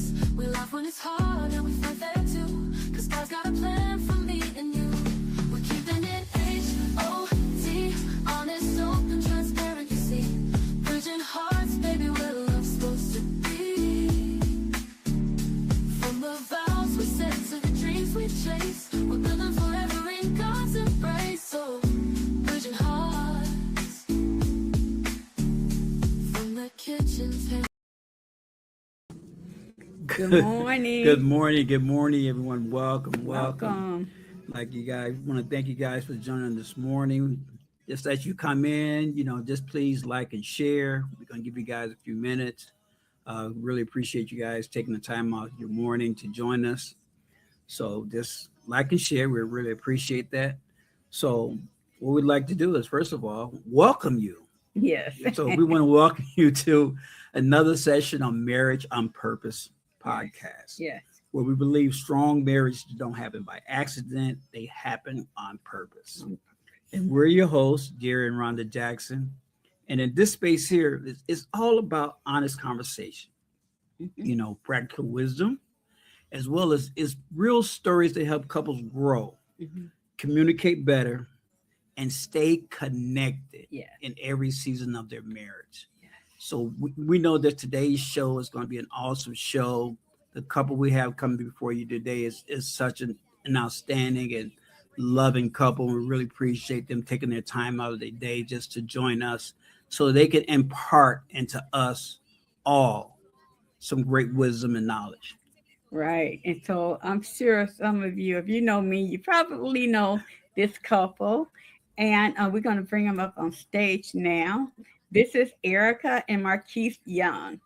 grace. We laugh when it's hard and we fight there too. Cause God's got a plan for me and you. We're keeping it H-O-T, honest, open, transparent, you see. Bridging hearts, baby, where love's supposed to be. From the vows we set to the dreams we chase, we're building forever in God's embrace. So, bridging hearts from the kitchen table. Good morning. Good morning, everyone. Welcome. Like you guys, want to thank you guys for joining this morning. Just as you come in, just please like and share. We're going to give you guys a few minutes. Really appreciate you guys taking the time out of your morning to join us. So just like and share. We really appreciate that. So what we'd like to do is, first of all, welcome you. Yes. So we want to welcome you to another session on Marriage on Purpose podcast. Yes. Where we believe strong marriages don't happen by accident, they happen on purpose. And we're your hosts, Gary and Rhonda Jackson. And in this space here, it's all about honest conversation, practical wisdom, as well as real stories that help couples grow, communicate better, and stay connected in every season of their marriage. So we know that today's show is going to be an awesome show. The couple we have coming before you today is such an outstanding and loving couple. We really appreciate them taking their time out of their day just to join us so they can impart into us all some great wisdom and knowledge. Right. And so I'm sure some of you, if you know me, you probably know this couple. And we're going to bring them up on stage now. This is Erica and Marquis Young.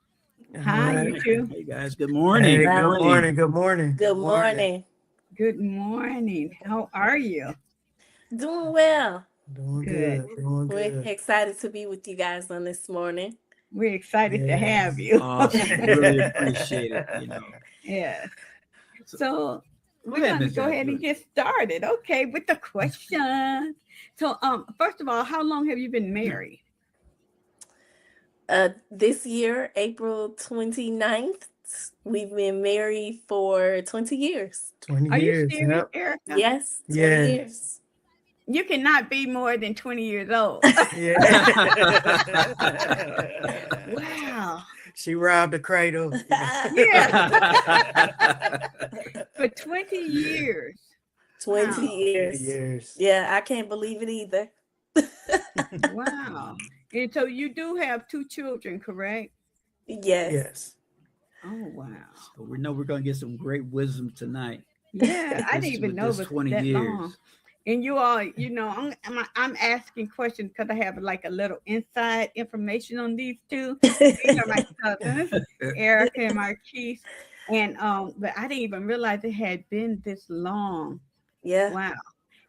Hi, you two. Hey, guys. Good morning. Hey, good morning. Good morning. Good morning. Good morning. How are you? Doing well. Doing good. We're excited to be with you guys on this morning. We're excited to have you. Awesome. Really appreciate it. Yeah. So we're going to go ahead and get started. Okay, with the questions. So, first of all, how long have you been married? This year, April 29th, we've been married for 20 years. 20 Are years. you serious, Yep. Erica? Yes, 20 years. You cannot be more than 20 years old. Yeah. Wow. She robbed the cradle. Yeah. For 20 years. 20 Wow. years. Yeah, I can't believe it either. Wow. And so you do have 2 children, correct? Yes. Oh, wow. So we know we're going to get some great wisdom tonight. Yeah, I didn't even know it was 20 that years. long. And you all, I'm asking questions because I have like a little inside information on these two. These are my cousins, Erica and Marquis. And but I didn't even realize it had been this long. Yeah. Wow.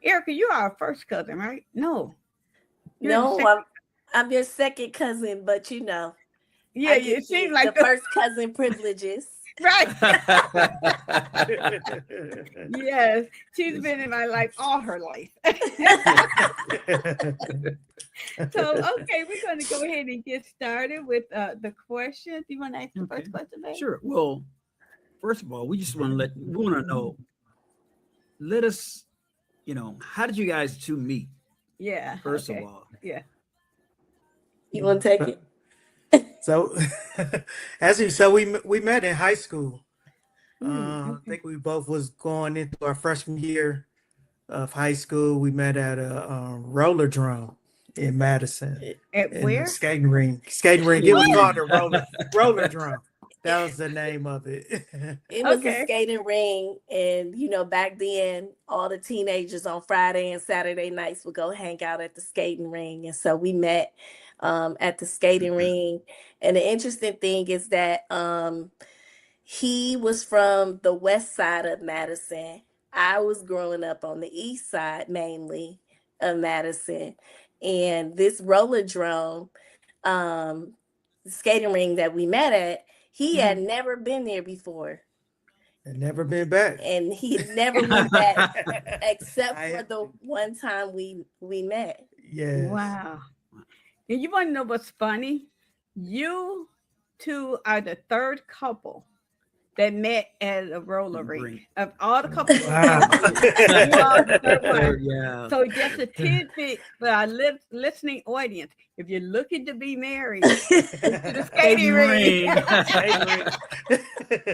Erica, you are our first cousin, right? No. I'm your second cousin, but Yeah, it seems like the first cousin privileges. Right. Yes, she's been in my life all her life. So, okay, we're going to go ahead and get started with the questions. You want to ask the first question, babe? Sure. Well, first of all, we want to know, let us, how did you guys two meet? Yeah. First of all. Yeah. You want to take it? So, we met in high school. I think we both was going into our freshman year of high school. We met at a roller drum in Madison. At where? Skating ring. It was called a roller drum. That was the name of it. It was a skating ring, and back then, all the teenagers on Friday and Saturday nights would go hang out at the skating ring, and so we met at the skating ring. And the interesting thing is that he was from the west side of Madison. I was growing up on the east side, mainly of Madison, and this roller drum skating ring that we met at, he had never been there before. And never been back. And he never went back except for the one time we met. Yeah. Wow. And you want to know what's funny? You two are the third couple that met at a roller Rink. rink. Of all the couples, Wow. you are the third one. Yeah. So just a tidbit for our listening audience: if you're looking to be married, go to the skating ring.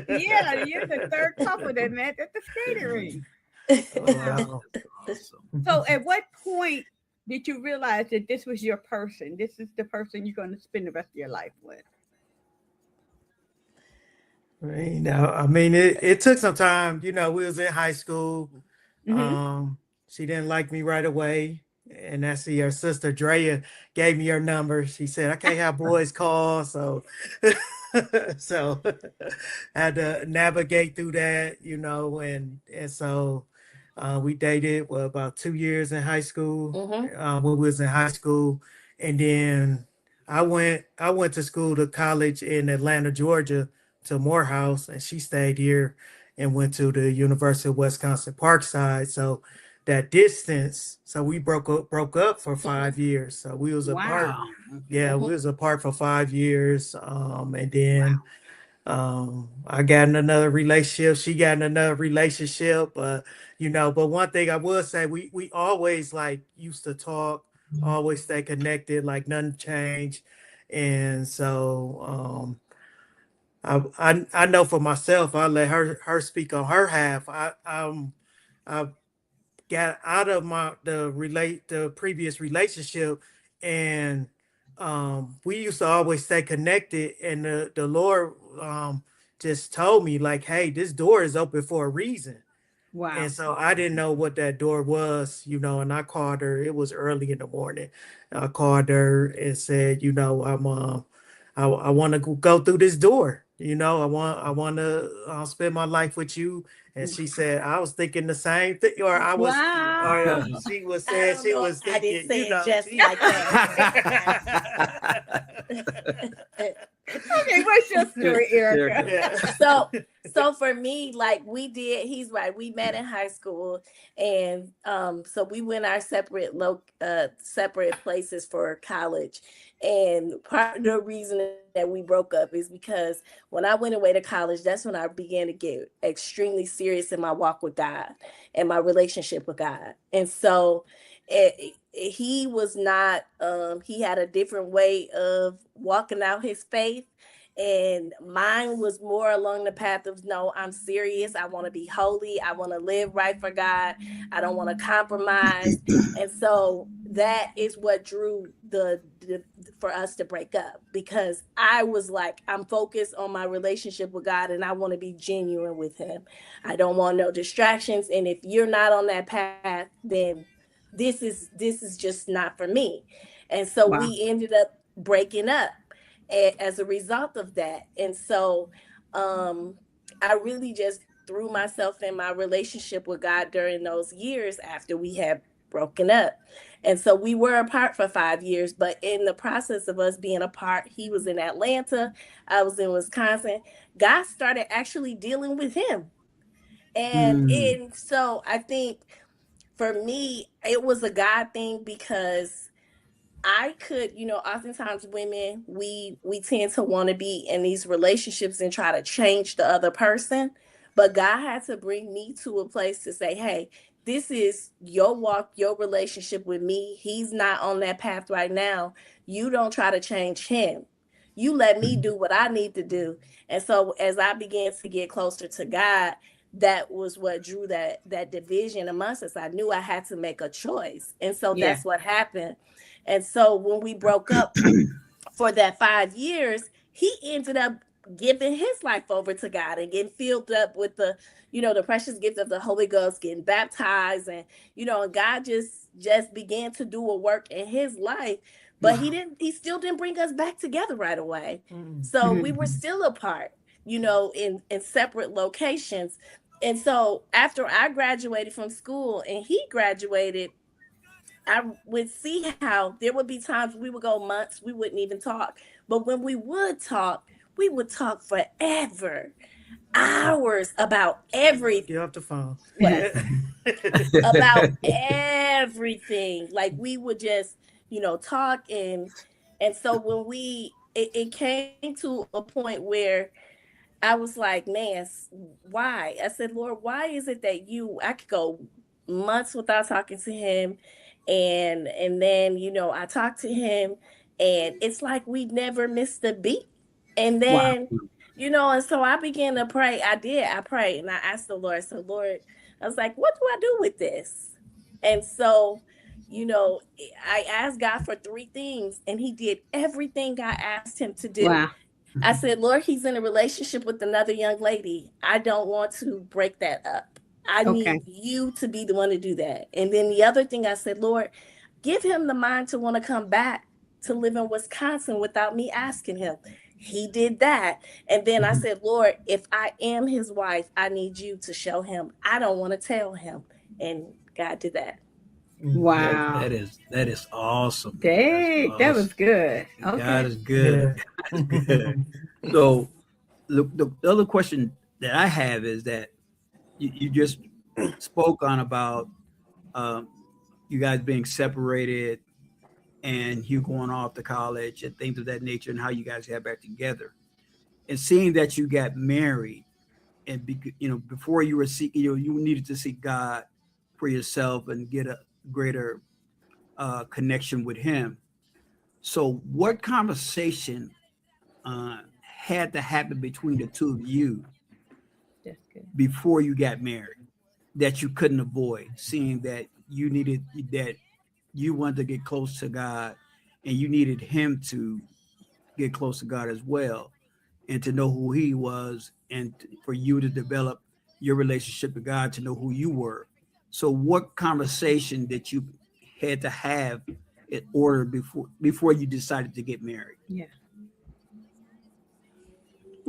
Yeah, you're the third couple that met at the skating ring. Wow. Awesome. So, at what point did you realize that this was your person? This is the person you're going to spend the rest of your life with. I mean, it took some time. We was in high school. Mm-hmm. She didn't like me right away. And that's her sister Drea gave me her number. She said, I can't have boys call. So so I had to navigate through that, and so we dated about 2 years in high school. Mhm. When we was in high school. And then I went to college in Atlanta, Georgia, to Morehouse, and she stayed here and went to the University of Wisconsin Parkside. So that distance, so we broke up for 5 years. So we was apart. Wow. Yeah, we Mhm. was apart for 5 years. And then I got in another relationship. She got in another relationship. But one thing I will say, we always like used to talk, always stay connected, like nothing changed. And so I know for myself, I let her speak on her half. I got out of the previous relationship, and we used to always stay connected, and the Lord just told me, like, hey, this door is open for a reason. Wow. And so I didn't know what that door was, and I called her. It was early in the morning. I called her and said, I want to go through this door. I want to spend my life with you. And she said, I was thinking the same thing, or Wow. she was I saying don't she know. was I didn't thinking, say it just like that. Okay, what's your story, Erica? yeah. So for me, like he's right. We met in high school, and so we went our separate places for college. And part of the reason that we broke up is because when I went away to college, that's when I began to get extremely serious in my walk with God and my relationship with God. And so he was not he had a different way of walking out his faith, and mine was more along the path of, no, I'm serious, I want to be holy, I want to live right for God, I don't want to compromise. And so that is what drew the for us to break up, because I was like, I'm focused on my relationship with God, and I want to be genuine with him. I don't want no distractions, and if you're not on that path, then this is just not for me. And so Wow. we ended up breaking up as a result of that. And so I really just threw myself in my relationship with God during those years after we had broken up. And so we were apart for 5 years, but in the process of us being apart, he was in Atlanta, I was in Wisconsin. God started actually dealing with him. And Mm. and so I think for me, it was a God thing, because I could, oftentimes women, we tend to want to be in these relationships and try to change the other person. But God had to bring me to a place to say, hey, this is your walk, your relationship with me. He's not on that path right now. You don't try to change him. You let me do what I need to do. And so as I began to get closer to God, that was what drew that division amongst us. I knew I had to make a choice. And so Yeah. that's what happened. And so when we broke up for that 5 years, he ended up giving his life over to God and getting filled up with the precious gift of the Holy Ghost, getting baptized, and God just began to do a work in his life. But Wow. he still didn't bring us back together right away. Mm. So we were still apart, in separate locations. And so after I graduated from school and he graduated, I would see how there would be times we would go months, we wouldn't even talk. But when we would talk forever, hours about Get off the phone. what about everything. Like we would just, talk, and so when it came to a point where I was like, man, why? I said, Lord, why is it that I could go months without talking to him, and then I talked to him, and it's like we never missed a beat. And Wow. then and so I began to pray. I prayed, and I asked the Lord. So Lord, I was like, what do I do with this? And so I asked God for three things, and he did everything I asked him to do. Wow. I said, Lord, he's in a relationship with another young lady. I don't want to break that up. I Okay. need you to be the one to do that. And then the other thing I said, Lord, give him the mind to want to come back to live in Wisconsin without me asking him. He did that. And then I said, Lord, if I am his wife, I need you to show him. I don't want to tell him. And God did that. Wow. That is awesome. Dang, that was good. Okay. God is good. Yeah. God is good. So the other question that I have is that you just spoke on about you guys being separated and you going off to college and things of that nature, and how you guys got back together, and seeing that you got married, and before you were seeking, you needed to seek God for yourself and get a greater connection with Him. So, what conversation had to happen between the two of you That's good. before you got married that you couldn't avoid, seeing that you wanted to get close to God and you needed him to get close to God as well, and to know who he was, and for you to develop your relationship with God to know who you were. So what conversation that you had to have in order before you decided to get married? Yeah.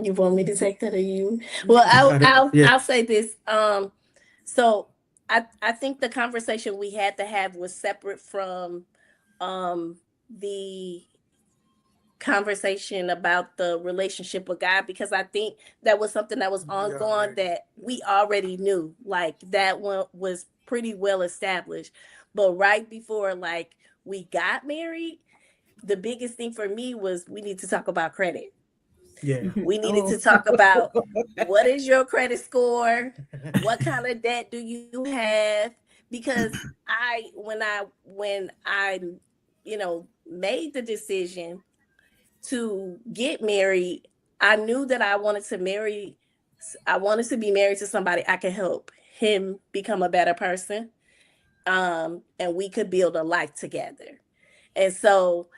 You want me to take that, or you? Well, I'll say this. So I think the conversation we had to have was separate from the conversation about the relationship with God, because I think that was something that was ongoing that we already knew. Like that one was pretty well established. But right before we got married, the biggest thing for me was we need to talk about credit. Yeah. We needed to talk about what is your credit score? What kind of debt do you have? Because when I made the decision to get married, I knew that I wanted to be married to somebody I could help him become a better person. And we could build a life together. And so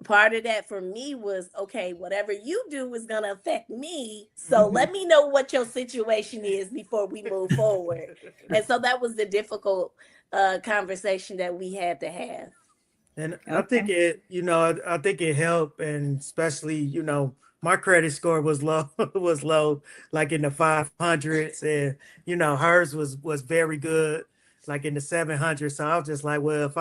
part of that for me was, okay, whatever you do is going to affect me. So let me know what your situation is before we move forward. And so that was the difficult conversation that we had to have. And I think I think it helped, and especially, my credit score was low, was low, like in the 500s, and hers was very good, like in the 700s. So I was just like, well,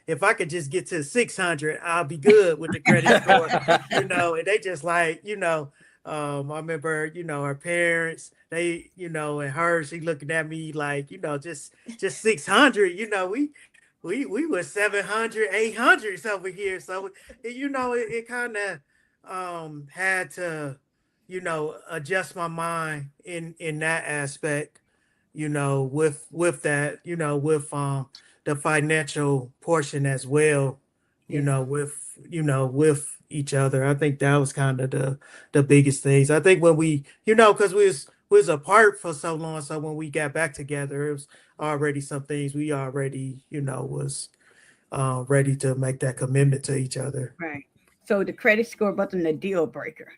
if I could just get to 600, I'll be good with the credit score, And they just like, I remember, our parents, they, and her, she looking at me like, just 600, we were 700, 800s over here. So, it kind of had to, adjust my mind in that aspect, with that, with the financial portion as well, with each other. I think that was kind of the biggest things. I think when because we was apart for so long, so when we got back together, it was already some things we already, was ready to make that commitment to each other. Right. So the credit score wasn't a deal breaker.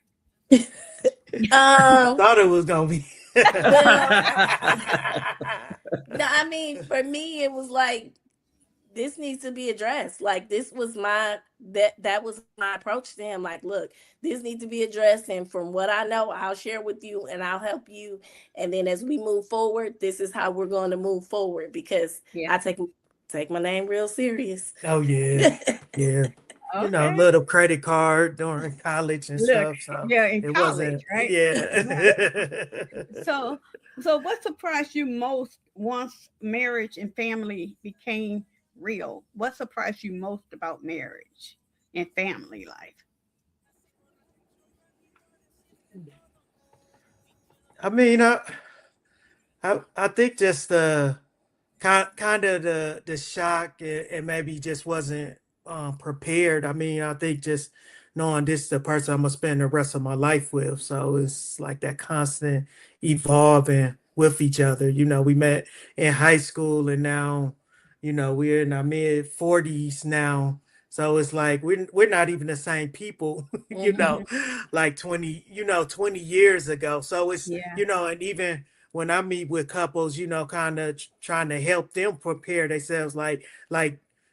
I thought it was gonna be. No, I mean, for me, it was like, this needs to be addressed. Like, this was that was my approach to him. Like, look, this needs to be addressed, and from what I know, I'll share with you and I'll help you. And then as we move forward, this is how we're going to move forward, because I take my name real serious. Oh yeah, yeah. Okay. Little credit card during college and stuff. So yeah, in it college, wasn't, right? yeah. So what surprised you most once marriage and family became real? What surprised you most about marriage and family life? I mean, I think just the kind of the shock and maybe just wasn't prepared. I mean, I think just knowing this is the person I'm gonna spend the rest of my life with, so it's like that constant evolving with each other. You know, we met in high school, and now, you know, we're in our mid 40s now. So it's like we're not even the same people, you know, like 20 years ago. So it's, Yeah. you know, and even when I meet with couples, you know, kind of trying to help them prepare themselves, like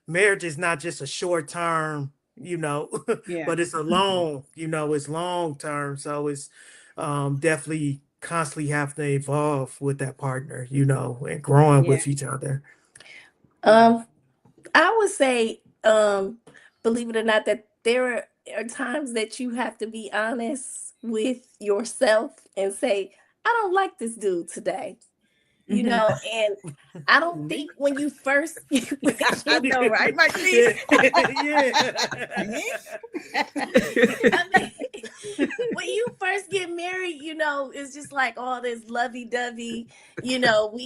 marriage is not just a short term, you know, Yeah. but it's a long, you know, it's long term. So it's definitely constantly have to evolve with that partner, you know, and growing Yeah. with each other. Um, I would say, believe it or not, that there are times that you have to be honest with yourself and say, I don't like this dude today. You Mhm. know, and I don't think when you first I know, right, Marquis? Yeah. I mean, when you first get married, you know, it's just like all this lovey-dovey, you know,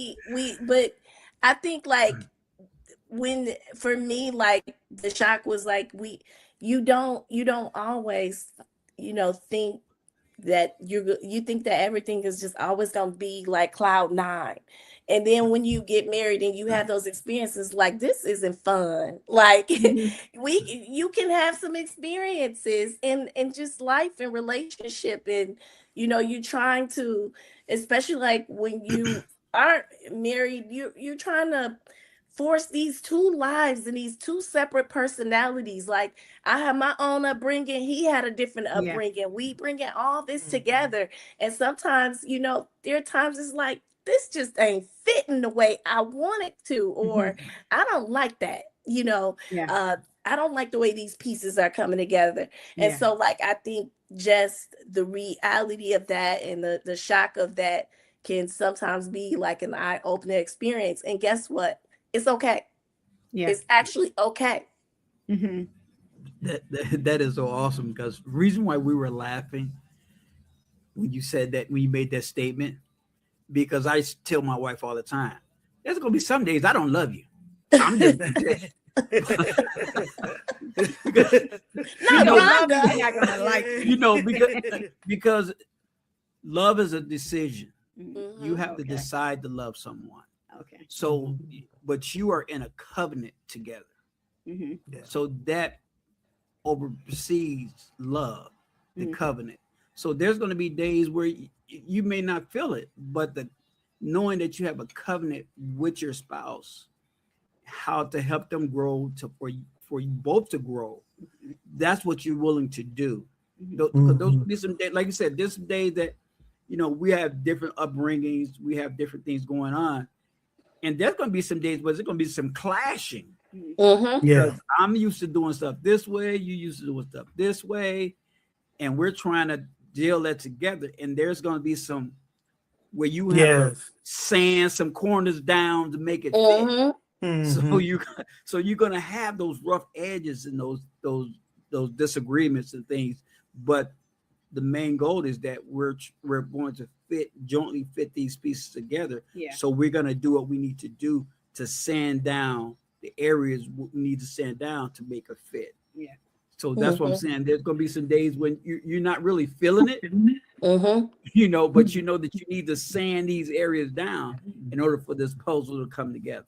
but I think like when for me, like the shock was like you don't always, you know, think that you think that everything is just always going to be like cloud 9, and then when you get married and you have those experiences, like this isn't fun. Like Mhm. you can have some experiences in just life and relationship, and you know you're trying to, especially like when you aren't married, you're trying to force these two lives and these two separate personalities. Like I have my own upbringing. He had a different Yeah. upbringing. We bringing all this together. And sometimes, you know, there are times it's like, this just ain't fitting the way I want it to, or Mhm. I don't like that, you know. Yeah. I don't like the way these pieces are coming together. And Yeah. so, like, I think just the reality of that and the shock of that can sometimes be like an eye-opening experience. And guess what? It's okay. Yeah. It's actually okay. Mhm. That is so awesome because the reason why we were laughing when you said that when you made that statement because I tell my wife all the time, there's gonna be some days I don't love you. I'm just because, you Not know Love Rhonda. is not gonna like you know because love is a decision. You Mm-hmm. have to Okay. decide to love someone. Okay. So, but you are in a covenant together. Mhm. Yeah. So that oversees love, the Mhm. covenant. So there's going to be days where you may not feel it, but the knowing that you have a covenant with your spouse, how to help them grow to for you both to grow, that's what you're willing to do. Mhm. Because those will be some days, like you said, there's some days that we have different upbringings, we have different things going on, and there's going to be some days where there's going to be some clashing Mhm. Mm-hmm. Yeah. because I'm used to doing stuff this way, you used to doing stuff this way, and we're trying to deal that together. And there's going to be some where you have to Yes. sand some corners down to make it fit. Mm-hmm. So Hmm. you're going to have those rough edges and those disagreements and things, but the main goal is that we're going to jointly fit these pieces together. Yeah. So we're going to do what we need to do to sand down the areas we need to sand down to make a fit. Yeah. So that's what I'm Mm-hmm. saying. There's going to be some days when you're not really feeling it, Mm-hmm. but you know that you need to sand these areas down in order for this puzzle to come together.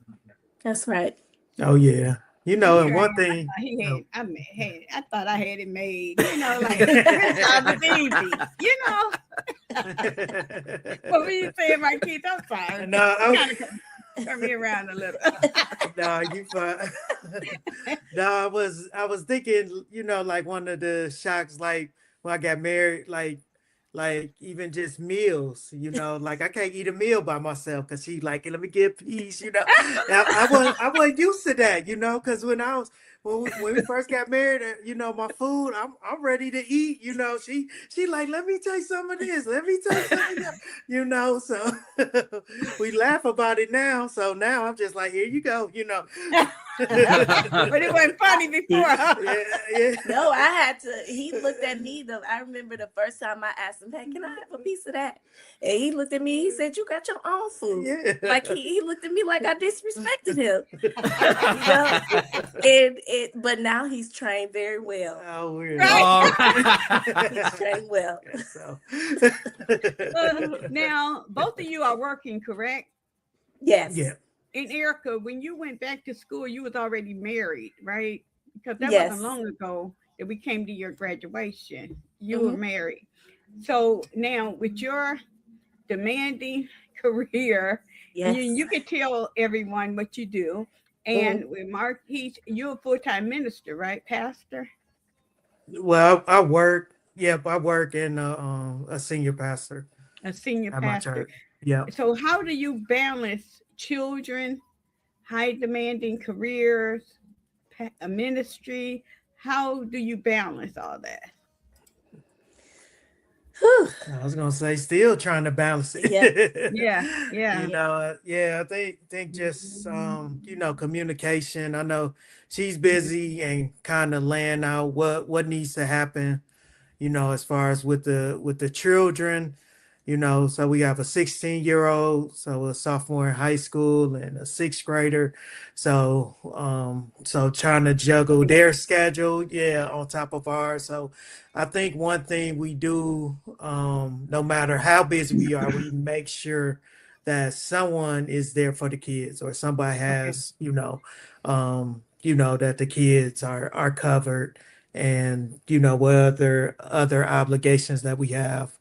That's right. Oh yeah. You know, and Here I one am. I thing. thought he had. Oh. I thought I had it made. You know, like this job is easy. You know. What were you saying, Marquis? I'm sorry. No, Turn me around a little. no, you fine. No, I was thinking, you know, like one of the shocks, like when I got married, like even just meals, you know, like I can't eat a meal by myself because she like, let me get peace, you know. I wasn't used to that, you know, because when we first got married, my food, I'm ready to eat. She like, let me take some of this, let me take some of that. So we laugh about it now. So now I'm just like, here you go. But it wasn't funny before. Huh? Yeah. No, he looked at me. I remember the first time I asked him, hey, can I have a piece of that? And he looked at me, he said, you got your own food. Yeah. Like he looked at me like I disrespected him. But now he's trained very well. Oh, weird. Right. He's trained well. So. Now, both of you are working, correct? Yes. Yeah. And Erica, when you went back to school, you was already married, right? Because that Yes. wasn't long ago that we came to your graduation. You were married. So now with your demanding career, Yes. you can tell everyone what you do. And with Marquis, you're a full-time minister, right? Pastor? Well, I work. Yep, I work in a senior pastor A senior at my pastor. church. Yeah. So how do you balance children, high demanding careers, a ministry? How do you balance all that? I was gonna say, still trying to balance it. Yeah. I think just communication. I know she's busy and kind of laying out what needs to happen. As far as with the children. So we have a 16-year-old, so a sophomore in high school, and a sixth grader. So trying to juggle their schedule, on top of ours. So I think one thing we do, no matter how busy we are, we make sure that someone is there for the kids, or somebody has, that the kids are covered, and what other obligations that we have,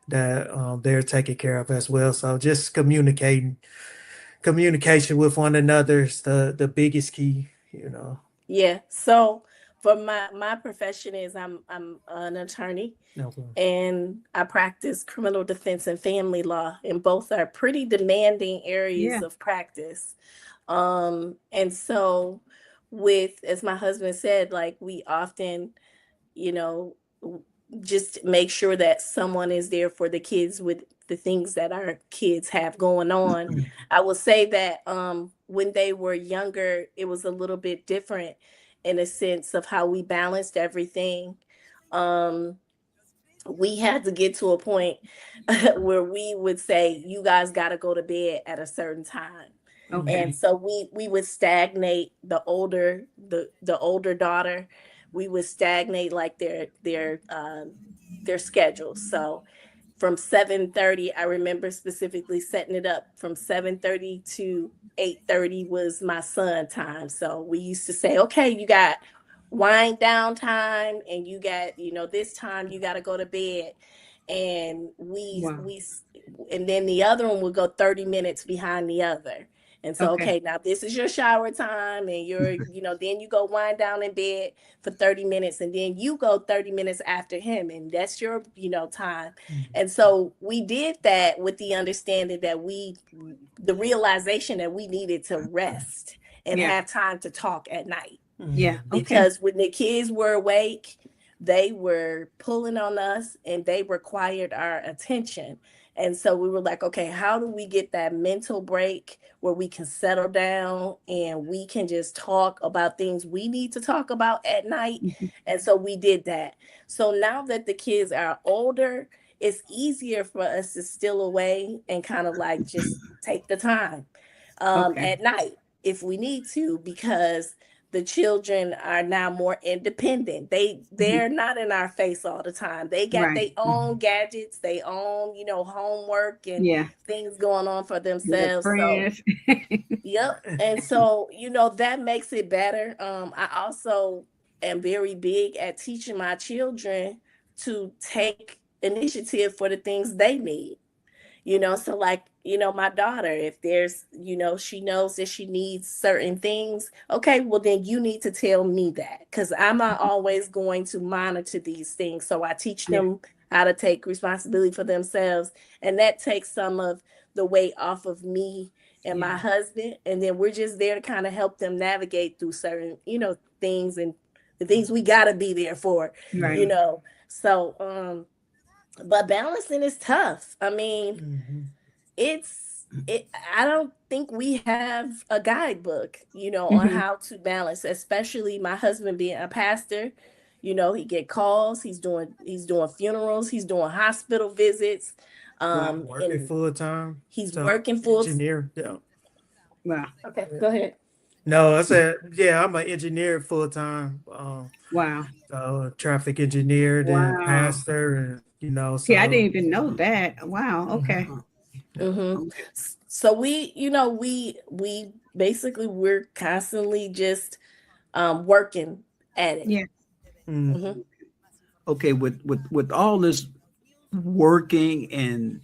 that they're taken care of as well. So just communication with one another is the biggest key. Yeah. So for my profession is I'm an attorney. Okay. And I practice criminal defense and family law, and both are pretty demanding areas of practice. And so as my husband said, like we often, just make sure that someone is there for the kids with the things that our kids have going on. I will say that when they were younger, it was a little bit different in a sense of how we balanced everything. We had to get to a point where we would say, you guys got to go to bed at a certain time. Okay. And so we would stagnate the older daughter. We would stagnate like their schedules. So from 7:30, I remember specifically setting it up from 7:30 to 8:30 was my son time. So we used to say, okay, you got wind down time, and you got, this time you got to go to bed. And and then the other one would go 30 minutes behind the other. And so, okay, now this is your shower time, and you're, then you go wind down in bed for 30 minutes, and then you go 30 minutes after him, and that's your, time. And so we did that with the understanding that the realization that we needed to rest and have time to talk at night. Yeah. Because when the kids were awake, they were pulling on us and they required our attention. And so we were like, okay, how do we get that mental break where we can settle down and we can just talk about things we need to talk about at night? And so we did that. So now that the kids are older, it's easier for us to steal away and kind of like just take the time at night if we need to, because the children are now more independent. They're not in our face all the time. They got their own gadgets, their own, homework and things going on for themselves. So, yep. And so, that makes it better. I also am very big at teaching my children to take initiative for the things they need. So like, my daughter, if there's, she knows that she needs certain things. Okay, well then you need to tell me that, because I'm not always going to monitor these things. So I teach them how to take responsibility for themselves. And that takes some of the weight off of me and my husband, and then we're just there to kind of help them navigate through certain, things and the things we got to be there for, Right. So, but balancing is tough. I mean, I don't think we have a guidebook, on how to balance, especially my husband being a pastor. He get calls, he's doing funerals, he's doing hospital visits. Working full time. He's working full engineer. Yeah. Wow. Okay, go ahead. No, I said, I'm an engineer full time. Wow. So traffic engineer, then pastor, and See, I didn't even know that. Wow. Okay. So we basically we're constantly just working at it. Yeah. Okay, with all this working and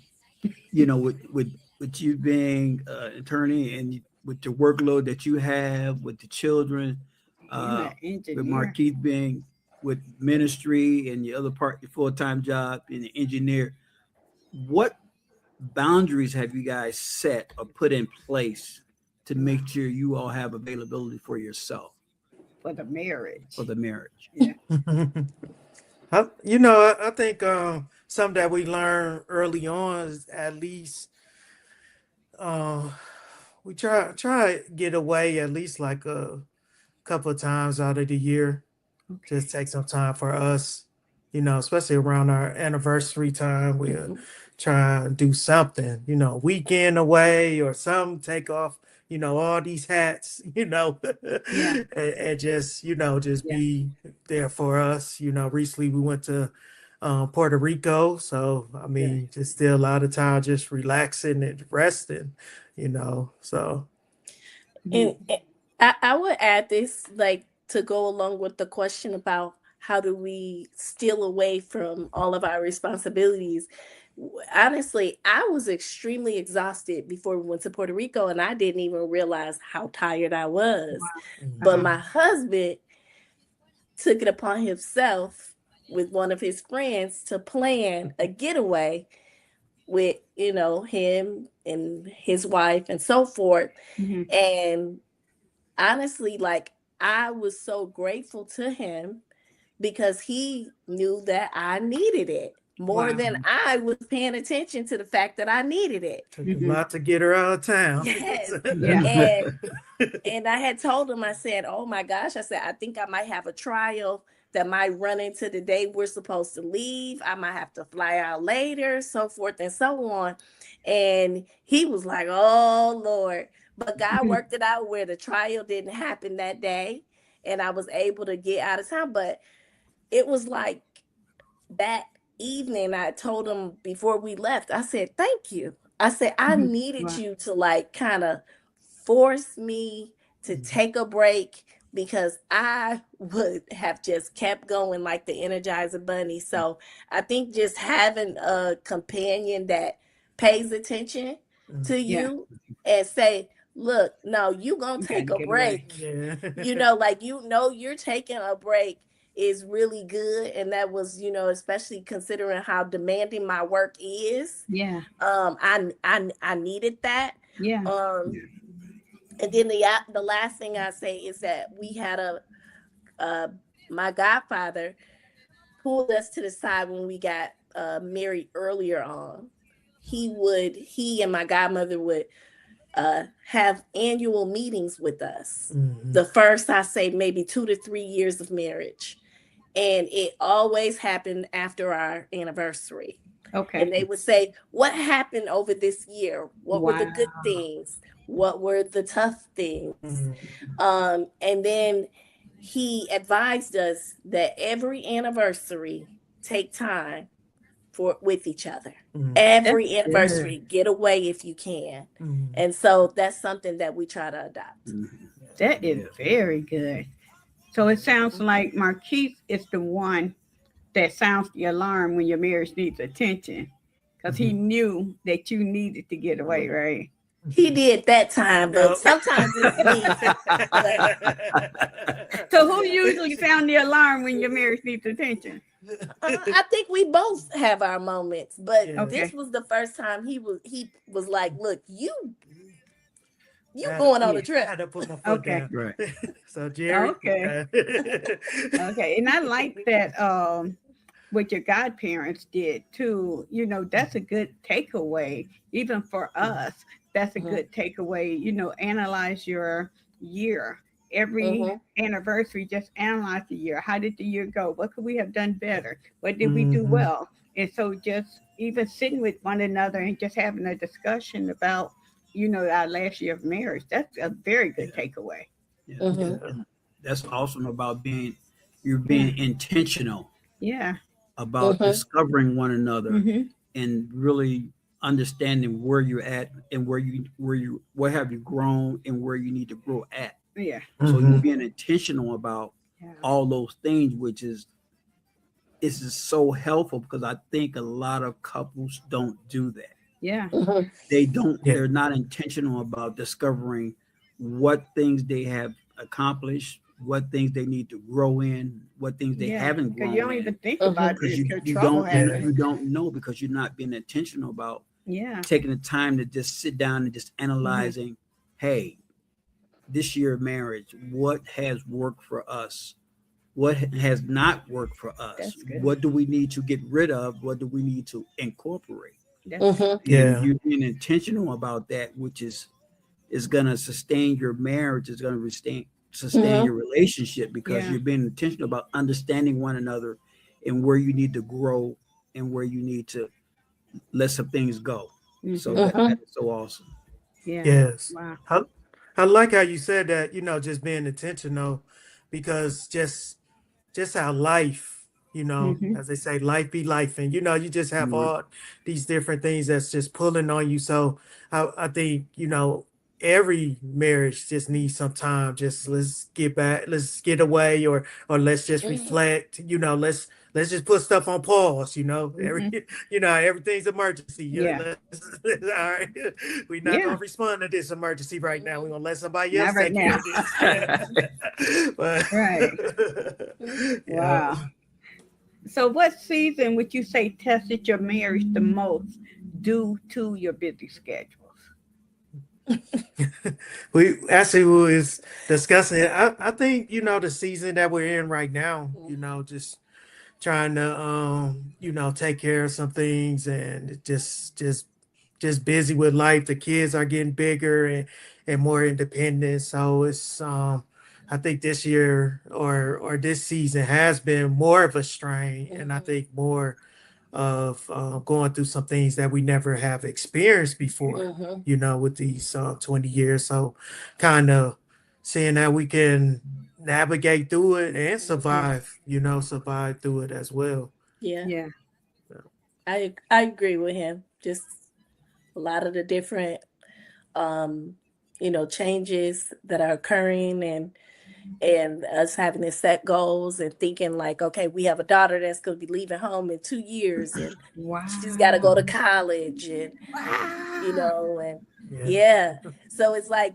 with you being an attorney and with the workload that you have with the children, with Marquis being with ministry and the other part, your full-time job and the engineer, what boundaries have you guys set or put in place to make sure you all have availability for yourself? For the marriage. Yeah. I think something that we learned early on is at least we try to get away at least like a couple of times out of the year. Okay. Just take some time for us, especially around our anniversary time. We'll try and do something, weekend away or some, take off, all these hats, and just, be there for us. Recently we went to Puerto Rico. So, I mean, just still a lot of time just relaxing and resting, so. And I would add this, like, to go along with the question about how do we steal away from all of our responsibilities. Honestly, I was extremely exhausted before we went to Puerto Rico, and I didn't even realize how tired I was. Wow. But my husband took it upon himself with one of his friends to plan a getaway with, him and his wife and so forth. And honestly, like, I was so grateful to him because he knew that I needed it more than I was paying attention to the fact that I needed it. Took a lot to get her out of town. Yes. And I had told him, I said, oh my gosh, I said, I think I might have a trial that might run into the day we're supposed to leave. I might have to fly out later, so forth and so on. And he was like, oh Lord. But God worked it out where the trial didn't happen that day. And I was able to get out of town. But it was like that evening, I told him before we left, I said, thank you. I said, I needed you to like kind of force me to take a break because I would have just kept going like the Energizer Bunny. So I think just having a companion that pays attention to you and say, look, no, you gonna take a break. You're taking a break is really good. And that was, especially considering how demanding my work is. Yeah. I needed that. Yeah. And then the last thing I say is that we had my godfather pulled us to the side when we got married earlier on. He and my godmother would have annual meetings with us. The first, I say, maybe 2 to 3 years of marriage. And it always happened after our anniversary. Okay. And they would say, what happened over this year? What were the good things? What were the tough things? And then he advised us that every anniversary, take time with each other. Every anniversary, get away if you can. And so that's something that we try to adopt. That is very good. So it sounds like Marquis is the one that sounds the alarm when your marriage needs attention, because he knew that you needed to get away, right? He did that time, but sometimes it's me. So who usually sound the alarm when your marriage needs attention? I think we both have our moments, but Yeah. this was the first time he was like, "Look, you I going on Yeah. a trip." had to put my foot Okay. down. Right. So Jerry, Okay. Okay. And I like that what your godparents did too. You know, that's a good takeaway, even for us. That's a Mhm. good takeaway. You know, analyze your year. Every Mhm. anniversary, just analyze the year. How did the year go? What could we have done better? What did we do hmm well? And so just even sitting with one another and just having a discussion about, you know, our last year of marriage, that's a very good takeaway. Yeah. Mhm. Yeah. And that's awesome about you're Yeah. being intentional Yeah. about Mhm. discovering one another Mm-hmm. and really understanding where you're at and where have you grown and where you need to grow at. Yeah. So you're hmm being intentional about Yeah. all those things, which is so helpful because I think a lot of couples don't do that. Yeah. Mhm. Yeah. They're not intentional about discovering what things they have accomplished, what things they need to grow in, what things they Yeah. haven't Because you grown don't even in, think Mhm. about because it until you trouble don't Yeah. happens. you don't know because you're not being intentional about Yeah. taking the time to just sit down and just Mm-hmm. analyzing, hey, this year of marriage, what has worked for us? What has not worked for us? That's good. What do we need to get rid of? What do we need to incorporate? That's good. Mhm. And Yeah. you being intentional about that, which is going to sustain your marriage, is going to sustain Mhm. your relationship because Yeah. you're being intentional about understanding one another and where you need to grow and where you need to let some things go. So Mm-hmm. that Mhm. is so awesome. Yeah. Yes. Wow. I, I like how you said that, just being intentional because just how life, Mm-hmm. as they say, life be life. And, you just have Right. all these different things that's just pulling on you. So I think, every marriage just needs some time. Just let's get back, let's get away or let's just Mhm. reflect, let's just put stuff on pause, Mm-hmm. everything's emergency. Yeah. All right. We're not Yeah. gonna respond to this emergency right now. We're gonna let somebody else Not right take care now. of this. Yeah. But Right. yeah. Wow. So, what season would you say tested your marriage the most due to your busy schedules? We actually was discussing it. I think, the season that we're in right now, just trying to take care of some things and just busy with life. The kids are getting bigger and more independent. So it's I think this year or this season has been more of a strain, and I Mhm. think more of going through some things that we never have experienced before, Mhm. with these 20 years. So kind of seeing that we can navigate through it and Mhm. survive through it as well. Yeah, Yeah. I agree with him. Just a lot of the different um, changes that are occurring and us having to set goals and thinking like, okay, we have a daughter that's going to be leaving home in 2 years and she's got to Wow. go to college and Wow. and Yeah. yeah. So it's like,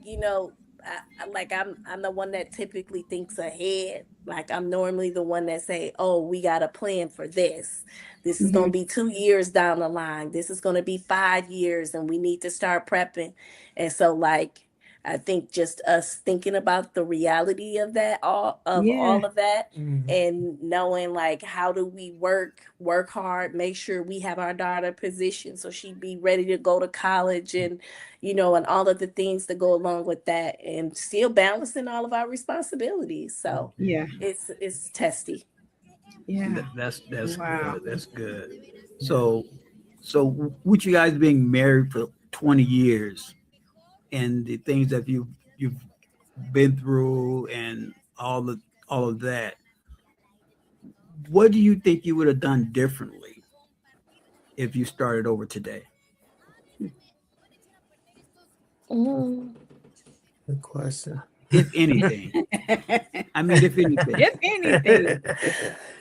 I'm the one that typically thinks ahead. Like I'm normally the one that say, oh, we got a plan for this. This is going Mm-hmm. to be 2 years down the line. This is going to be 5 years and we need to start prepping. And so like, I think just us thinking about the reality of Yeah. all of that Mhm. and knowing like how do we work hard, make sure we have our daughter positioned so she'd be ready to go to college and and all of the things that go along with that and still balancing all of our responsibilities. So Yeah. it's testy. Yeah. That's Wow. good. That's good. Yeah. So with you guys being married for 20 years and the things that you've been through and all of that, what do you think you would have done differently if you started over today? Mm. Good question. If anything. I mean, if anything. If anything,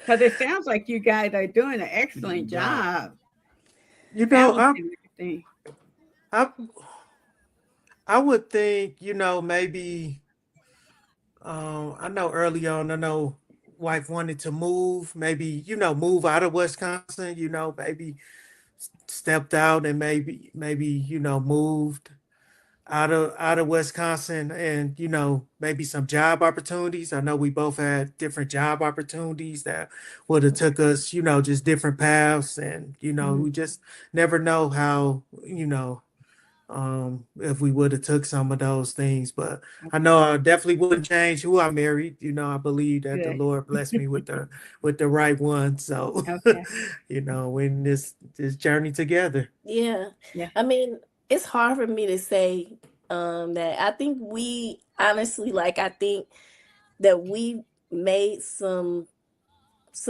because it sounds like you guys are doing an excellent Right. job you know, I balancing everything. I I would think, maybe I know early on, I know wife wanted to move, maybe, move out of Wisconsin, maybe stepped out and maybe, moved out of Wisconsin, and maybe some job opportunities. I know we both had different job opportunities that would have took us, just different paths, and we just never know how, if we would have took some of those things. But I know I definitely wouldn't change who I married. I believe that the Good. Lord blessed me with the right one. So Okay. we're in this journey together. Yeah. Yeah. I mean, it's hard for me to say that I think we honestly, like, I think that we made some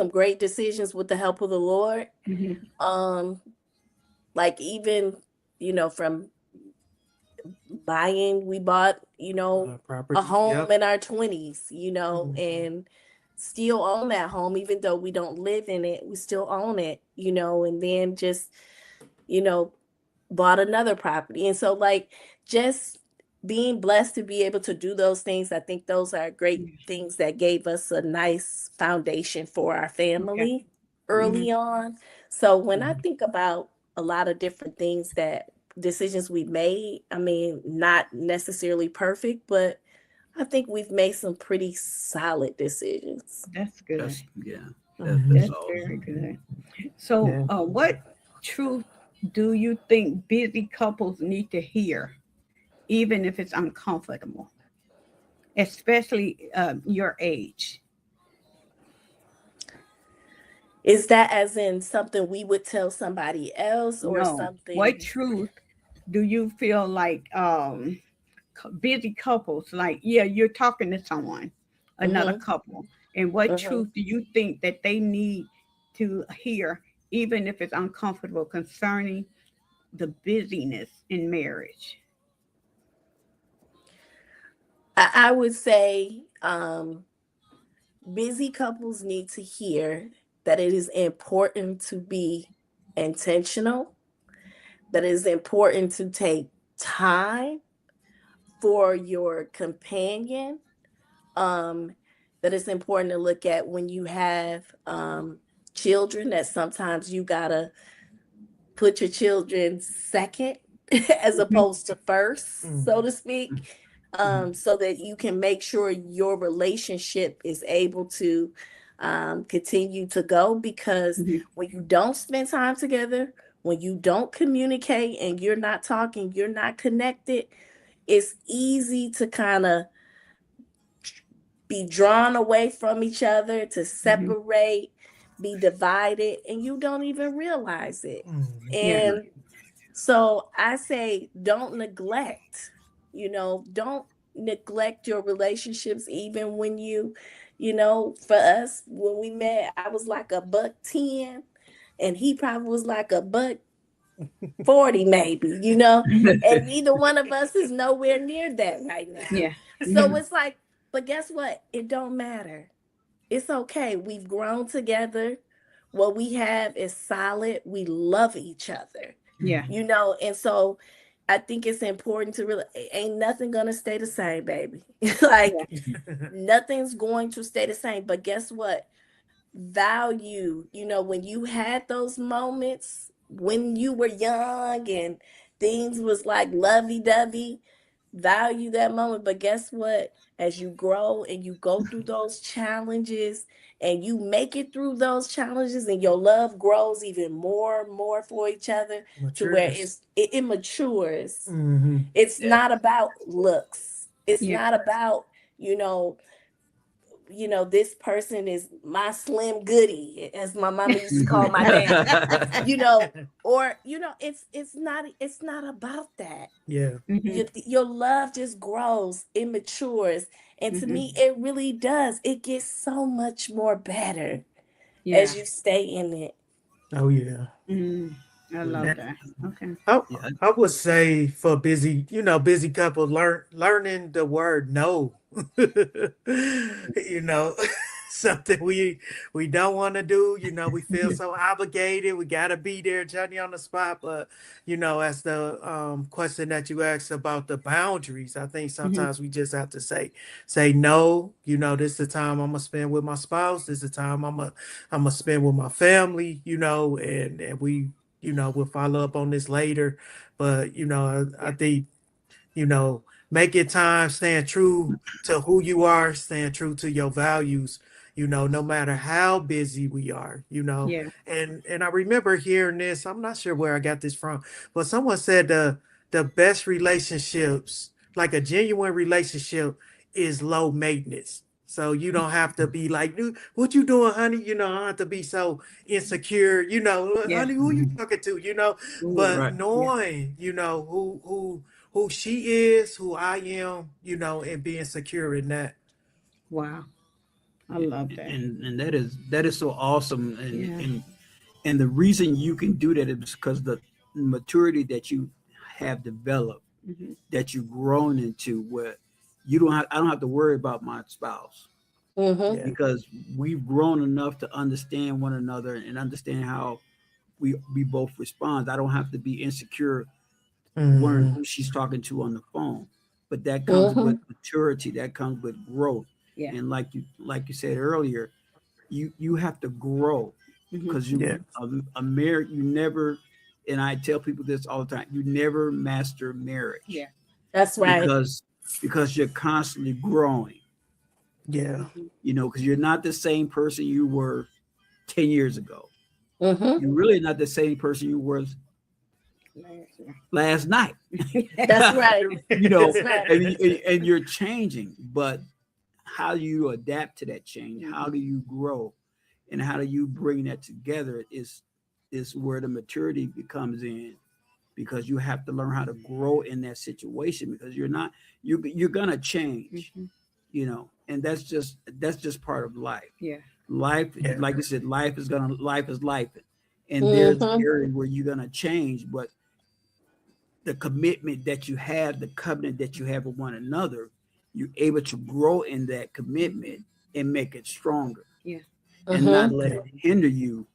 great decisions with the help of the Lord. Mhm. Like, even, from buying, we bought, a Property. home Yep. in our 20s, Mhm. and still own that home, even though we don't live in it, we still own it, and then just, you know, bought another property. And so, like, just being blessed to be able to do those things, I think those are great Yeah. things that gave us a nice foundation for our Okay. family early on. So when I Mhm. think about a lot of different things that decisions we made, I mean, not necessarily perfect, but I think we've made some pretty solid decisions. That's good. That's yeah. Mhm. That's That's very awesome. good. So, Yeah. what truth do you think busy couples need to hear, even if it's uncomfortable, especially your age? Is that as in something we would tell somebody else, or No. What something? truth do you feel like busy couples, like, yeah, you're talking to someone, another Hmm. couple, and what Hmm. truth do you think that they need to hear, even if it's uncomfortable, concerning the busyness in marriage? I would say busy couples need to hear that it is important to be intentional, that it is important to take time for your companion, um, that it's important to look at when you have children, that sometimes you gotta put your children second as Mhm. opposed to first, so Mhm. to speak, Mhm. so that you can make sure your relationship is able to continue to go. Because Mhm. when you don't spend time together, when you don't communicate and you're not talking, you're not connected, it's easy to kind of be drawn away from each other, to Mhm. separate, be divided, and you don't even realize it. Mhm. Yeah. And so I say, don't neglect your relationships, even when for us, when we met, I was like a buck 10, and he probably was like a buck 40, maybe, and neither one of us is nowhere near that right now. Yeah. So Mhm. it's like, but guess what? It don't matter. It's okay. We've grown together. What we have is solid. We love each other, Yeah. and so I think it's important to really, ain't nothing gonna stay the same, baby. Like, nothing's going to stay the same. But guess what? Value, when you had those moments when you were young and things was like lovey-dovey, value that moment. But guess what? As you grow and you go through those challenges and you make it through those challenges, and your love grows even more and more for each other, to where Matures. it matures. Mhm. It's Yeah. not about looks. It's Yeah. not about, you know, this person is my slim goody, as my mama used to call my dad. Or it's not about that. Yeah. Mhm. Your love just grows, it matures, and to Mhm. me, it really does. It gets so much more better Yeah. as you stay in it. Oh yeah. Mhm. I love And that. Okay. I, Yeah. I would say for busy couple, learning the word no. you know, something we don't want to do. We feel so obligated. We got to be there, Johnny, on the spot. But as the question that you asked about the boundaries, I think Mhm. sometimes we just have to say no. This is the time I'm gonna spend with my spouse. This is the time I'm gonna spend with my family. And we we'll follow up on this later. But I Yeah. think making time, staying true to who you are, staying true to your values, no matter how busy we are, Yeah. and I remember hearing this, I'm not sure where I got this from, but someone said the best relationships, like a genuine relationship, is low maintenance. So you don't have to be like, dude, what you doing, honey? I don't have to be so insecure, Yeah. honey, who you Mhm. talking to, Ooh. but Right. Yeah. knowing, who she is, who I am, and being secure in that. Wow. I love that. And that is so awesome. and Yeah. and and the reason you can do that is because the maturity that you have developed, Mhm. that you've grown into, where I don't have to worry about my spouse, Mm-hmm. Yeah. because we've grown enough to understand one another and understand how we both respond. I don't have to be insecure wondering Hmm. who she's talking to on the phone. But that comes with Mm-hmm. maturity, that comes with growth. Yeah. And like you said earlier, you have to grow, Mhm. because Yeah. a marriage, you never, and I tell people this all the time, you never master marriage, Yeah. That's right. because you're constantly growing, Yeah. Mhm. because you're not the same person you were 10 years ago. Mm-hmm. You're really not the same person you were Last last night. year. That's right. you know, That's right. and you're changing, but how do you adapt to that change? How Mhm. do you grow, and how do you bring that together? Is where the maturity becomes in, because you have to learn how to grow in that situation, because you're gonna change, Mhm. and that's just part of life. Yeah. Life, Yeah. like I said, life is life, and there's Mm-hmm. areas where you're gonna change, but the commitment that you have, the covenant that you have with one another, you're able to grow in that commitment and make it stronger, Yeah. and not Mm-hmm. let Yeah. it hinder you,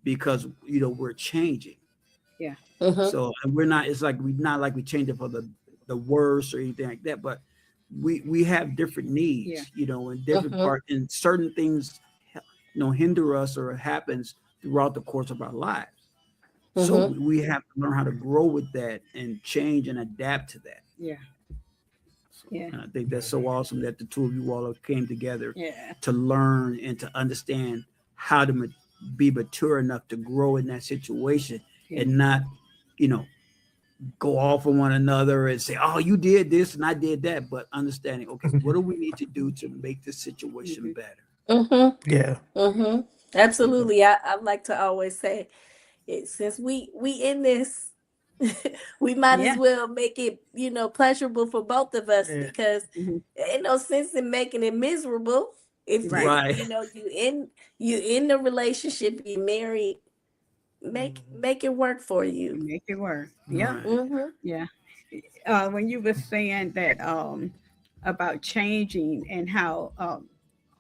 because we're changing. Yeah. Mm-hmm. So, and we're not. It's like we not like we change it for the worse or anything like that, but we have different Yeah. needs, in different Mm-hmm. part, and certain things, hinder us or happens throughout the course of our lives. So Mm-hmm. we have to learn how to grow with that and change and adapt to that. Yeah. So, Yeah. and I think that's so awesome that the two of you all came together Yeah. to learn and to understand how to be mature enough to grow in that situation, Yeah. and not, you know, go off on one another and say, "Oh, you did this and I did that," but understanding, okay, what do we need to do to make this situation Mhm. better? Mm-hmm. Yeah. Mm-hmm. Because Absolutely. I like to always say it, since we in this, we might Yeah. as well make it, pleasurable for both of us, Yeah. because Mhm. there ain't no sense in making it miserable. If Right. right, you in the relationship, you married, make Mhm. make it work for you. Make it work. Yep. Mhm. right, Mm-hmm. Yeah. When you were saying that about changing and how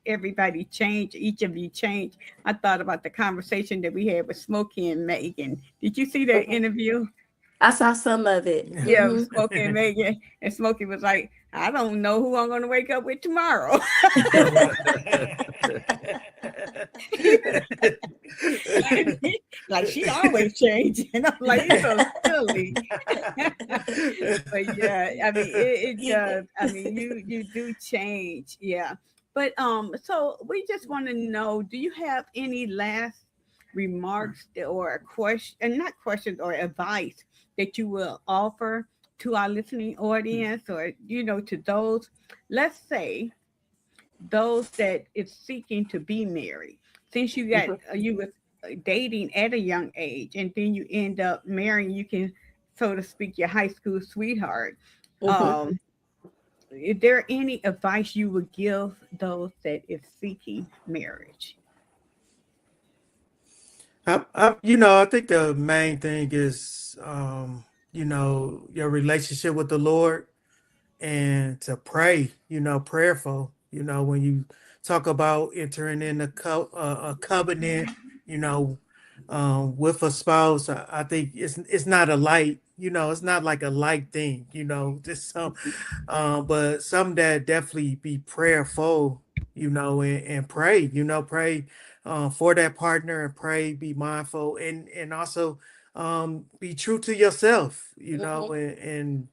everybody changed, each of you changed, I thought about the conversation that we had with Smokey and Megan. Did you see that Mm-hmm. interview? I saw some of it. Yeah, Mm-hmm. Smokey and Megan, and Smokey was like, "I don't know who I'm going to wake up with tomorrow." Like she always changing. I'm like, it's so silly. But yeah, I mean, it Yeah. does. I mean, you do change, yeah. But so we just want to know: do you have any last remarks or a question, and not questions or advice that you will offer to our listening audience, or to those, let's say, those that is seeking to be married? Since you was dating at a young age, and then you end up marrying, you can, so to speak, your high school sweetheart. Mm-hmm. Um, is there any advice you would give those that is seeking marriage? I think the main thing is, your relationship with the Lord, and to pray, prayerful, You know, when you talk about entering in a covenant, you know, with a spouse, I think it's not a light, you know, it's not like a light thing, you know, just some, but some that definitely be prayerful, you know, and pray, you know, pray for that partner and pray, be mindful, and also be true to yourself, you know, and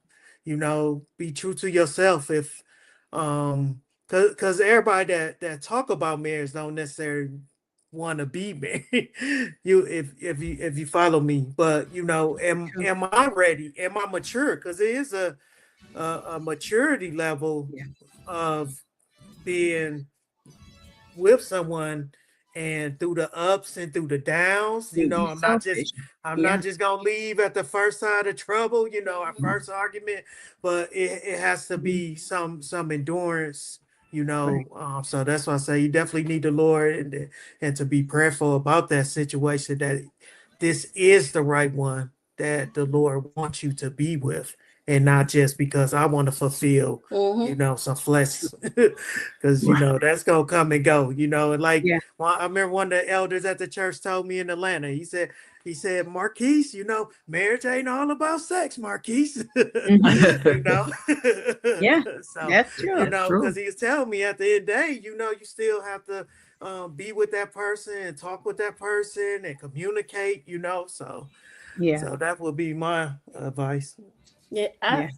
you know, be true to yourself. If because everybody that talk about marriage don't necessarily want to be married. You if you follow me, but you know, True. am I ready? Am I mature? Because it is a maturity level Yeah. of being with someone, and through the ups and through the downs, you Don't know, be selfish. I'm Yeah. not just gonna leave at the first sign of trouble, you know, our first argument, but it has to Mhm. be some endurance, you Right. know. So that's why I say you definitely need the Lord, and to be prayerful about that situation, that this is the right one that the Lord wants you to be with, and not just because I want to fulfill, you know, some flesh, because you Right. know that's gonna come and go, you know. And like, Yeah. well, I remember one of the elders at the church told me in Atlanta. He said, Marquise, you know, marriage ain't all about sex, Marquise. Hmm. You know, Yeah. so That's you true. That's know, because true. he was telling me at the end of the day, you know, you still have to be with that person and talk with that person and communicate, you know. Yeah. So that would be my advice. Yeah, Yeah.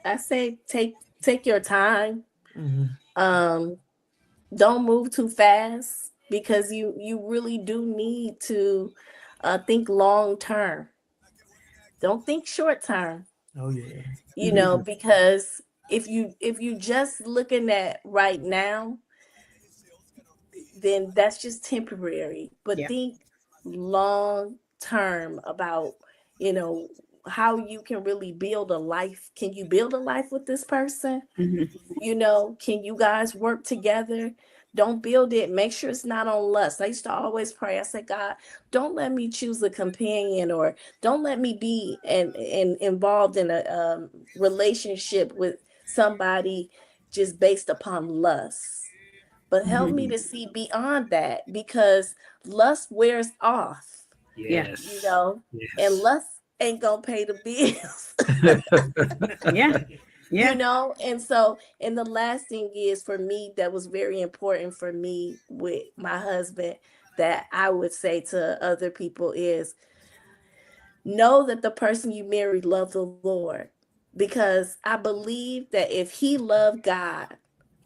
I say take your time. Mhm. Um, don't move too fast because you really do need to think long term. Don't think short term. Oh yeah. You Hmm. know, because if you just looking at right now, then that's just temporary. But Yeah. think long term about, you know, how you can really build a life. Can you build a life with this person? Hmm. You know, can you guys work together? Don't build it. Make sure it's not on lust. I used to always pray. I said, God, don't let me choose a companion, or don't let me be and involved in a relationship with somebody just based upon lust. But help Hmm. me to see beyond that, because lust wears off, Yeah. you Yes. know, and Yes. lust ain't gonna pay the bills. Yeah. You Yeah. know. And so, and the last thing is, for me, that was very important for me with my husband, that I would say to other people is, know that the person you married loved the Lord, because I believe that if he loved God,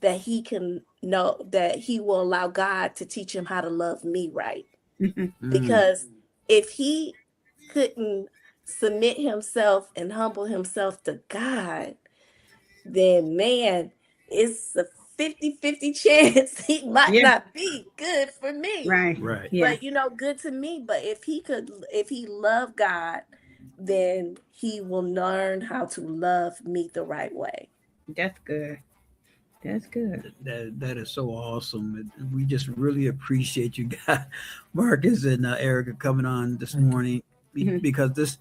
that he can know that he will allow God to teach him how to love me right. Hmm. Mm. Because if he couldn't submit himself and humble himself to God, then man, it's a 50-50 chance he might Yeah. not be good for me. Right. Right. Yeah. But you know, good to me. But if he loved God, then he will learn how to love me the right way. That's good. That's good. That is so awesome. We just really appreciate you guys, Marcus and Erica, coming on this Thank you. morning, Hmm. because this,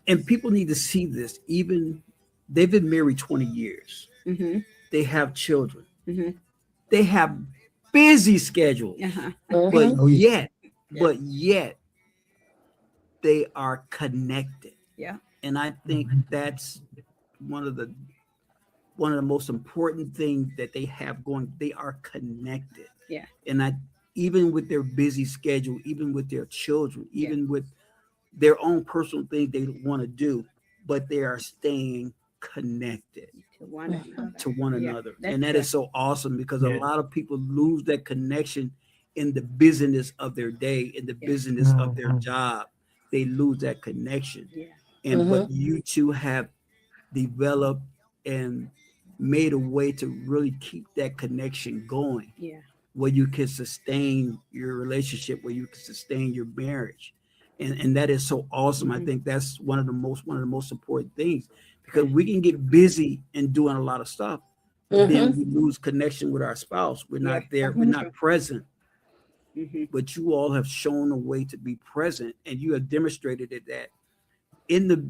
and people need to see this. Even they've been married 20 years. Hmm. They have children. Hmm. They have busy schedules, Uh-huh. but Mm-hmm. Oh yeah. yet, Yeah. but yet they are connected. Yeah. And I think Mhm. that's one of the one of the most important things that they have going. They are connected. Yeah. And I, even with their busy schedule, even with their children, Yeah. even with their own personal things they want to do, but they are staying connected To one Mm-hmm. another. to one Yeah. another. That's And that good. is so awesome, because a Yeah. lot of people lose that connection in the busyness of their day, in the Yeah. busyness of their Mhm. job. They lose that connection. Yeah. And but Mm-hmm. you two have developed and made a way to really keep that connection going, Yeah. where you can sustain your relationship, where you can sustain your marriage. And that is so awesome. I Hmm. think that's one of the most important things, because Yeah. we can get busy and doing a lot of stuff, but Hmm. then Mm-hmm. we lose connection with our spouse. We're Yeah. not there, That's we're Mm-hmm. true. not present. Hmm. But you all have shown a way to be present, and you have demonstrated it, that in the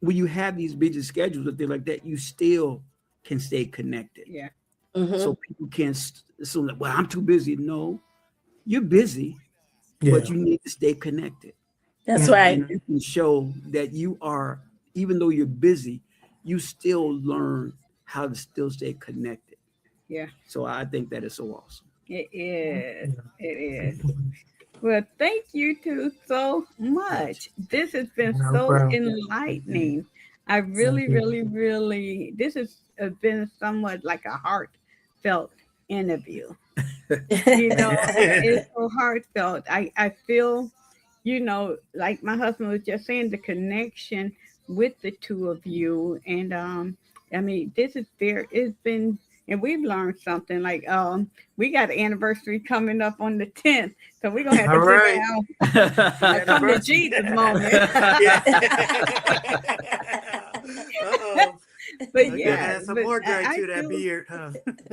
when you have these busy schedules and things like that, you still can stay connected. Yeah. so people can't assume that, well, I'm too busy. No, you're busy, but you need to stay connected. That's right. And you can show that you are, even though you're busy, you still learn how to still stay connected. Yeah. So I think that is so awesome. It is. It is. Well, thank you two so much. This has been No so problem. enlightening. I really, really, really, this has been somewhat like a heartfelt interview. It's so heartfelt. I feel, like my husband was just saying, the connection with the two of you. And I mean, this is it's been, and we've learned something. Like we got an anniversary coming up on the 10th, so we're gonna have to figure out a come to Jesus moment. But yeah, add some more gray to that beard, huh?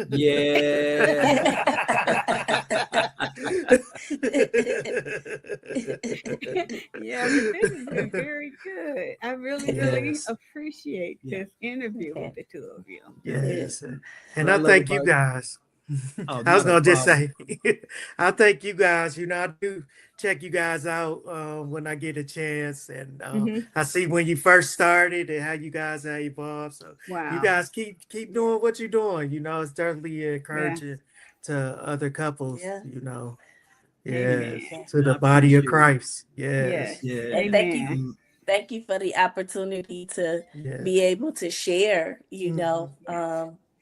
Yeah. Yeah, but this has been very good. I really, really appreciate this interview with the two of you. Yes. And I thank you guys. I was gonna just say, I thank you guys. I do check you guys out when I get a chance, and I see when you first started and how you guys have evolved. So you guys keep doing what you're doing. It's definitely encouraging to other couples. To the body of Christ. Yes. And thank you for the opportunity to be able to share.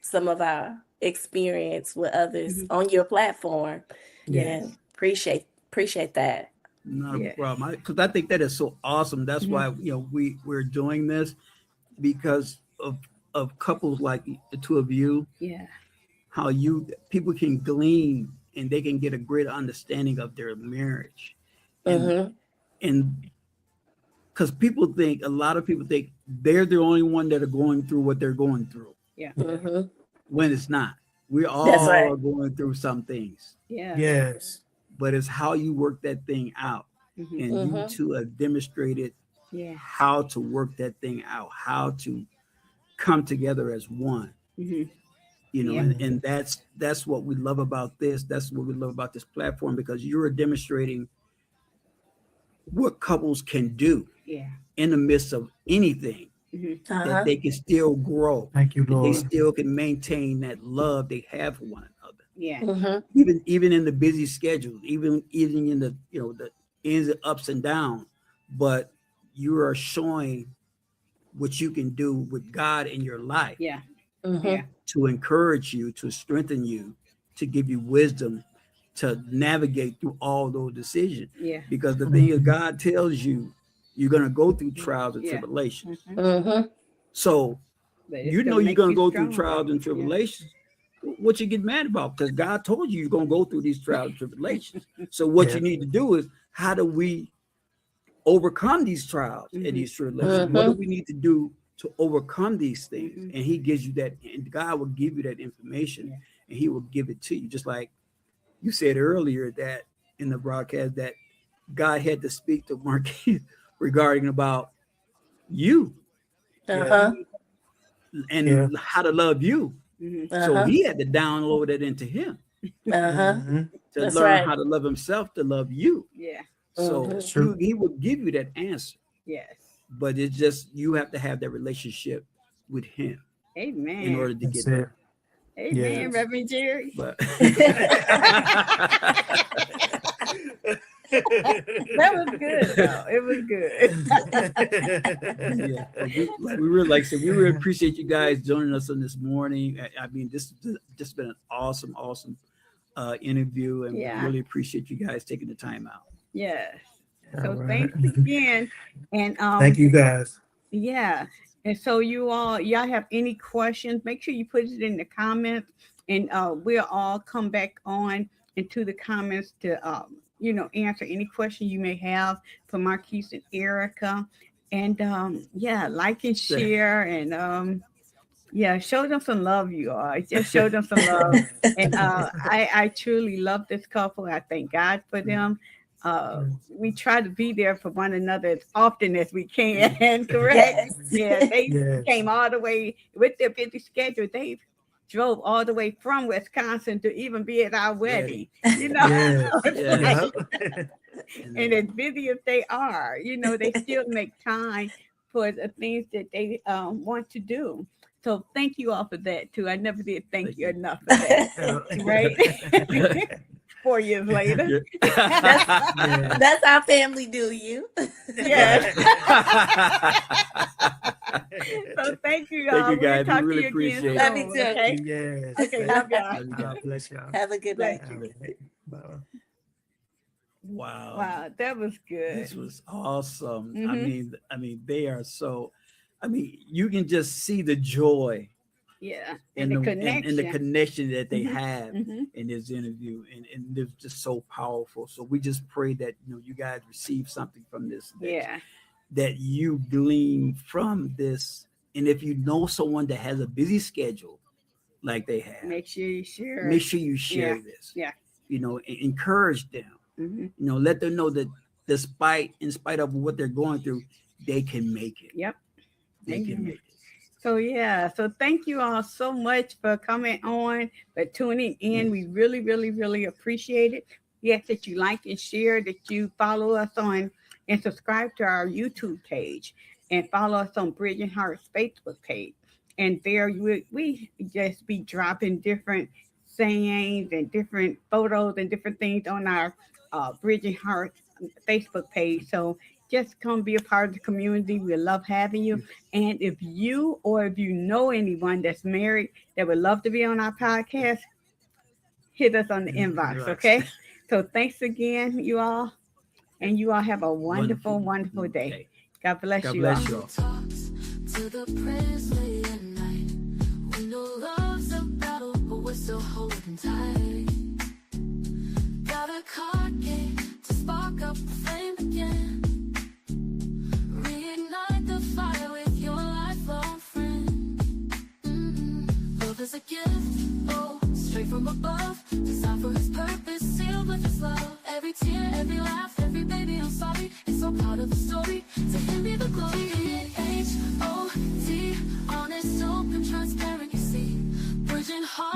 Some of our experience with others on your platform. And appreciate that. Not a problem, because I think that is so awesome. That's why we're doing this, because of couples like the two of you. How people can glean and they can get a greater understanding of their marriage, and because a lot of people think they're the only one that are going through what they're going through. When it's not. We all are going through some things. Yes. But it's how you work that thing out. And you two have demonstrated how to work that thing out, how to come together as one. And that's what we love about this. That's what we love about this platform, because you're demonstrating what couples can do in the midst of anything. That they can still grow. Thank you, Lord. They still can maintain that love they have for one another. Even in the busy schedule, even in the the ins and ups and downs, but you are showing what you can do with God in your life. To encourage you, to strengthen you, to give you wisdom to navigate through all those decisions. Because the thing is, God tells you you're going to go through trials and tribulations. So you're going to go through trials and tribulations. What you get mad about? Because God told you you're going to go through these trials and tribulations. So what you need to do is, how do we overcome these trials and these tribulations? What do we need to do to overcome these things? And he gives you that, and God will give you that information, and he will give it to you. Just like you said earlier that in the broadcast that God had to speak to Marquis regarding about you and how to love you. So he had to download it into him to learn how to love himself, to love you. So he will give you that answer. But it's just, you have to have that relationship with him. Amen. In order to get there. Amen, Reverend Jerry. But that was good, though. It was good. We really, like I said, we really appreciate you guys joining us on this morning. I mean, this has just been an awesome interview, and we really appreciate you guys taking the time out. Yes. So thanks again, and thank you guys. And so y'all have any questions? Make sure you put it in the comments, and we'll all come back on into the comments to answer any question you may have for Marquis and Erica. And like and share, and show them some love, you all. Just show them some love. And I truly love this couple. I thank God for them. We try to be there for one another as often as we can. Correct? They came all the way with their busy schedule. They've drove all the way from Wisconsin to even be at our wedding. You know, Yeah. and as busy as they are, you know, they still make time for the things that they want to do. So thank you all for that too. I never did thank you enough for that. Right? 4 years later. That's our family do you. Yes. So thank you, y'all. Thank you, guys. We'll talk We really to you appreciate again it. Love you soon, too. okay? Yes. Okay, love y'all. God bless y'all. Have a good night. Bye. Wow. Wow, that was good. This was awesome. Mhm. I mean, they are so. I mean, you can just see the joy Yeah. and the the connection. and the connection that they Mhm. have Mhm. in this interview, and it's just so powerful. So we just pray that you guys receive something from this. Yeah. That you glean from this, and if you know someone that has a busy schedule like they have, Make sure you share. make sure you share this. Yeah. Encourage them. Mhm. Let them know that in spite of what they're going through, they can make it. Yep. They can Amen. make it. So yeah, so thank you all so much for coming on, for tuning in. Yes. We really, really, really appreciate it. We ask that you like and share, that you follow us on and subscribe to our YouTube page, and follow us on Bridging Hearts Facebook page. And there we just be dropping different sayings and different photos and different things on our Bridging Hearts Facebook page. So just come be a part of the community. We love having you. And if you know anyone that's married that would love to be on our podcast, hit us on the inbox, okay? So thanks again, you all. And you all have a wonderful, wonderful day. God bless God you bless all. you all. Talks to the prayers late at night. We know love's a battle, but we're still holding tight. Got a card game to spark up the flame again. Reignite the fire with your lifelong friend. Love is a gift, oh, straight from above. Designed for his purpose, sealed with his love. Every tear, every laugh, every baby, I'm sorry. It's all part of the story. To him be the glory. H-O-T, honest, open, transparent, you see. Bridging heart.